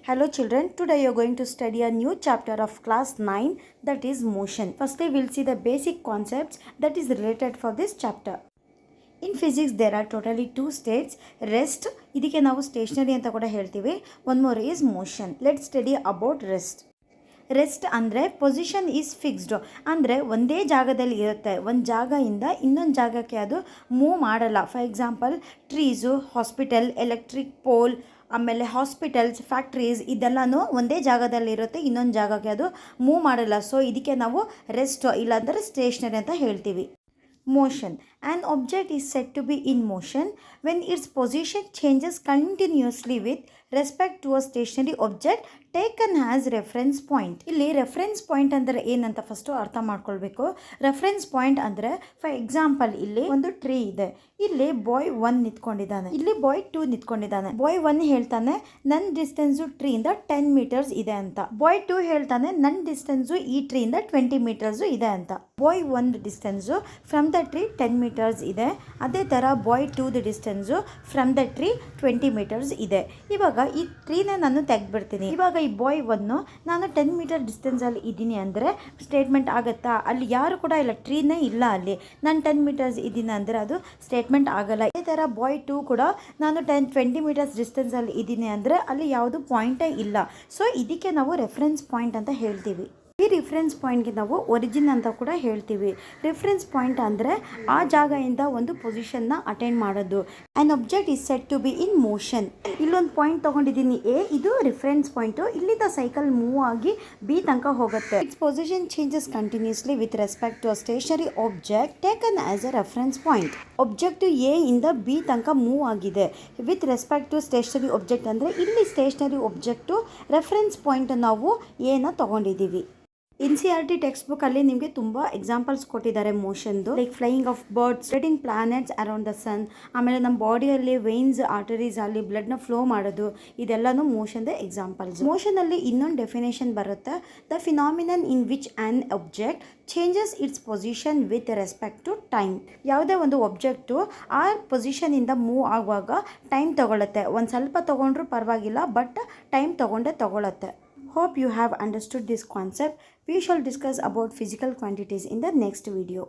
Hello children, today you are going to study a new chapter of class 9, that is motion. Firstly, we will see the basic concepts that is related for this chapter. In physics there are totally two states, rest ಇದಕ್ಕೆ ನಾವು stationary ಅಂತ ಕೂಡ ಹೇಳ್ತೀವಿ. One more is motion. Let's study about rest. Rest ಅಂದರೆ position is fixed ಅಂದರೆ ಒಂದೇ ಜಾಗದಲ್ಲಿ ಇರುತ್ತೆ. ಒಂದು ಜಾಗದಿಂದ ಇನ್ನೊಂದು ಜಾಗಕ್ಕೆ ಅದು ಮೂವ್ ಮಾಡಲ್ಲ. For example trees, hospital, electric pole, ಆಮೇಲೆ ಹಾಸ್ಪಿಟಲ್ಸ್, ಫ್ಯಾಕ್ಟ್ರೀಸ್ ಇದೆಲ್ಲನೂ ಒಂದೇ ಜಾಗದಲ್ಲಿರುತ್ತೆ, ಇನ್ನೊಂದು ಜಾಗಕ್ಕೆ ಅದು ಮೂವ್ ಮಾಡಲ್ಲ. ಸೊ ಇದಕ್ಕೆ ನಾವು ರೆಸ್ಟ್ ಇಲ್ಲಾಂದರೆ ಸ್ಟೇಷನರಿ ಅಂತ ಹೇಳ್ತೀವಿ. Motion. An object is said to be in motion when its position changes continuously with respect to a stationary object taken as reference point. ಇಲ್ಲಿ ರೆಫರೆನ್ಸ್ ಪಾಯಿಂಟ್ ಅಂದರೆ ಏನಂತ ಫಸ್ಟು ಅರ್ಥ ಮಾಡ್ಕೊಳ್ಬೇಕು. ರೆಫರೆನ್ಸ್ ಪಾಯಿಂಟ್ ಅಂದರೆ for example ಇಲ್ಲಿ ಒಂದು tree ಇದೆ, ಇಲ್ಲಿ ಬಾಯ್ 1 ನಿಂತ್ಕೊಂಡಿದ್ದಾನೆ, ಇಲ್ಲಿ ಬಾಯ್ 2 ನಿಂತ್ಕೊಂಡಿದ್ದಾನೆ. ಬಾಯ್ 1 ಹೇಳ್ತಾನೆ ನನ್ನ ಡಿಸ್ಟೆನ್ಸು ಟ್ರೀಯಿಂದ 10 ಮೀಟರ್ಸ್ ಇದೆ ಅಂತ. ಬಾಯ್ 2 ಹೇಳ್ತಾನೆ ನನ್ನ ಡಿಸ್ಟೆನ್ಸು ಈ ಟ್ರೀಯಿಂದ 20 ಮೀಟರ್ಸು ಇದೆ ಅಂತ. Boy 1 distance from the tree 10 metres ಇದೆ. ಅದೇ ಥರ boy 2 distance from the tree 20 metres ಇದೆ. ಇವಾಗ ಈ ಟ್ರೀನೇ ನಾನು ತೆಗೆದ್ಬಿಡ್ತೀನಿ. ಇವಾಗ ಈ ಬಾಯ್ 1 ನಾನು 10 ಮೀಟರ್ ಡಿಸ್ಟೆನ್ಸಲ್ಲಿ ಇದ್ದೀನಿ ಅಂದರೆ ಸ್ಟೇಟ್ಮೆಂಟ್ ಆಗುತ್ತಾ? ಅಲ್ಲಿ ಯಾರು ಕೂಡ ಇಲ್ಲ, ಟ್ರೀನೇ ಇಲ್ಲ ಅಲ್ಲಿ. ನಾನು 10 ಮೀಟರ್ಸ್ ಇದ್ದೀನಿ ಅಂದರೆ ಅದು ಸ್ಟೇಟ್ಮೆಂಟ್ ಆಗಲ್ಲ. ಇದೇ ಥರ ಬಾಯ್ 2 ಕೂಡ ನಾನು 20 ಮೀಟರ್ಸ್ ಡಿಸ್ಟೆನ್ಸಲ್ಲಿ ಇದ್ದೀನಿ ಅಂದರೆ ಅಲ್ಲಿ ಯಾವುದು ಪಾಯಿಂಟೇ ಇಲ್ಲ. ಸೊ ಇದಕ್ಕೆ ನಾವು ರೆಫರೆನ್ಸ್ ಪಾಯಿಂಟ್ ಅಂತ ಹೇಳ್ತೀವಿ. ಈ ರಿಫರೆನ್ಸ್ ಪಾಯಿಂಟ್ಗೆ ನಾವು ಒರಿಜಿನ್ ಅಂತ ಕೂಡ ಹೇಳ್ತೀವಿ. ರಿಫರೆನ್ಸ್ ಪಾಯಿಂಟ್ ಅಂದರೆ ಆ ಜಾಗದಿಂದ ಒಂದು ಪೊಸಿಷನ್ನ ಅಟೆಂಡ್ ಮಾಡೋದು. An object is set to be in motion. ಇಲ್ಲೊಂದು ಪಾಯಿಂಟ್ ತೊಗೊಂಡಿದ್ದೀನಿ ಎ, ಇದು ರಿಫರೆನ್ಸ್ ಪಾಯಿಂಟು. ಇಲ್ಲಿಂದ ಸೈಕಲ್ ಮೂವ್ ಆಗಿ ಬಿ ತನಕ ಹೋಗುತ್ತೆ. Its position changes continuously with respect to a stationary object taken as a reference point. Object A ಇಂದ B ತನಕ move ಆಗಿದೆ with respect to stationary object ಅಂದರೆ ಇಲ್ಲಿ ಸ್ಟೇಷನರಿ ಆಬ್ಜೆಕ್ಟು ರೆಫರೆನ್ಸ್ ಪಾಯಿಂಟ್ ನಾವು ಎನ ತೊಗೊಂಡಿದ್ದೀವಿ. NCERT ಟೆಕ್ಸ್ಟ್ ಬುಕ್ಕಲ್ಲಿ ನಿಮಗೆ ತುಂಬ ಎಕ್ಸಾಂಪಲ್ಸ್ ಕೊಟ್ಟಿದ್ದಾರೆ ಮೋಷನ್ದು, like flying of birds, spreading planets around the sun, ಆಮೇಲೆ ನಮ್ಮ ಬಾಡಿಯಲ್ಲಿ ವೇನ್ಸ್, ಆರ್ಟರೀಸ್ ಅಲ್ಲಿ ಬ್ಲಡ್ನ ಫ್ಲೋ ಮಾಡೋದು, ಇದೆಲ್ಲನೂ ಮೋಷನ್ದೇ ಎಕ್ಸಾಂಪಲ್ಸ್. ಮೋಷನಲ್ಲಿ ಇನ್ನೊಂದು ಡೆಫಿನೇಷನ್ ಬರುತ್ತೆ, the phenomenon in which an object changes its position with respect to time. ಯಾವುದೇ ಒಂದು ಆಬ್ಜೆಕ್ಟು ಆ ಪೊಸಿಷನಿಂದ ಮೂವ್ ಆಗುವಾಗ ಟೈಮ್ ತೊಗೊಳುತ್ತೆ. ಒಂದು ಸ್ವಲ್ಪ ತೊಗೊಂಡ್ರೂ ಪರವಾಗಿಲ್ಲ, ಬಟ್ ಟೈಮ್ ತೊಗೊಳುತ್ತೆ. Hope you have understood this concept. We shall discuss about physical quantities in the next video.